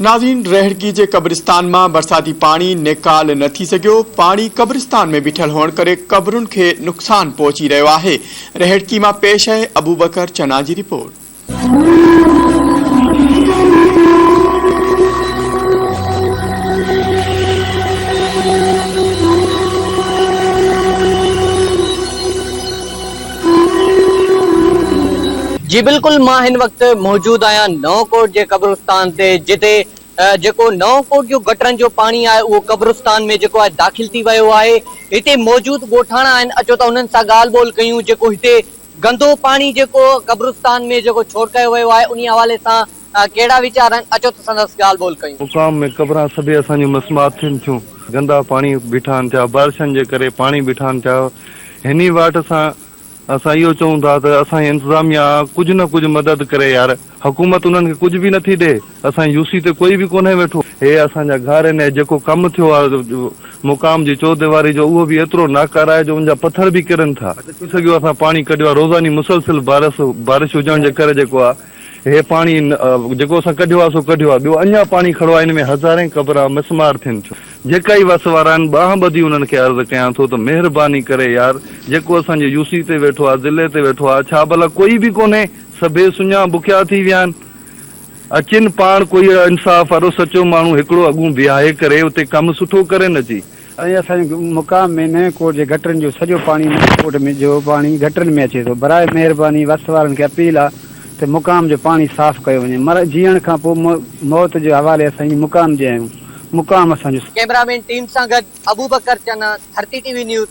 नाज़रीन, रेहड़की जे कब्रिस्तान में बरसाती पानी निकाल न थी सघियो। पानी कब्रिस्तान में बीठल होने करे कब्रुन के नुकसान पहुंची रहो है। रेहड़की में पेश है अबूबकर चना की रिपोर्ट। जी बिल्कुल, मां इन वक्त मौजूद आया नवकोट जे कब्रिस्तान ते, जिते जेको नवकोट जो गटरन जो पानी है वो कब्रिस्तान में जेको है दाखिल थी वयो है। इते मौजूद गोठाणा आहिनि, अचो त उन्हनि सां ॻाल्हि ॿोल कयूं। जेको हिते गंदो पानी जेको कब्रिस्तान में जेको छोड़ कयो वयो आहे, उन हवाले सां कहिड़ा वीचार आहिनि, अचो त संदसि ॻाल्हि ॿोल कयूं। मुकाम में कब्रां सभई असांजी मसमात थियनि थियूं। गंदा पानी बीठान थिया, बारिशनि जे करे पानी बीठान थिया। हिनी वाट सां असां इहो चऊं था त असांजी इंतज़ामिया कुझु न कुझु मदद करे यार। हुकूमत उन्हनि खे कुझु बि नथी ॾे। असांजी यूसी ते कोई बि कोन्हे वेठो। हे असांजा घर आहिनि, जेको कमु थियो आहे मुकाम जी चौदीवारी जो, उहो बि एतिरो नाकार आहे जो उनजा पत्थर बि किरनि था। सॼो असां पानी कढियो आहे रोज़ानी मुसलसिल बारिश हुजण जे करे जेको आहे हे पानी जेको असां कढियो आहे सो कढियो आहे। ॿियो अञा पानी खड़ो आहे, हिन में हज़ारे क़बरां मिसमार थियनि थियूं। जेका ई वस वारा आहिनि ॿाह ॿधी उन्हनि खे अर्ज़ु कयां थो त महिरबानी करे यार, जेको असांजे यूसी ते वेठो आहे, ज़िले ते वेठो आहे, छा भला कोई बि कोन्हे? सभई सुञा बुखिया थी विया आहिनि। अचिन पाण कोई इंसाफ़ वारो सचो माण्हू हिकिड़ो अॻूं बीहाए करे उते कमु सुठो करे न अची। ऐं असांजे मुकाम में नवकोट जे गटरनि जो सॼो पानी नवकोट में जो पानी गटरनि में अचे थो। बराए महिरबानी वस वारनि खे अपील आहे त मुकाम जो पानी साफ़ कयो वञे। जीअण खां पोइ मौत जे हवाले असां मुकाम जे आहियूं। मुकाम असांजो। कैमरामैन टीम सां गॾु अबूबकर चना, धरती टीवी न्यूज़।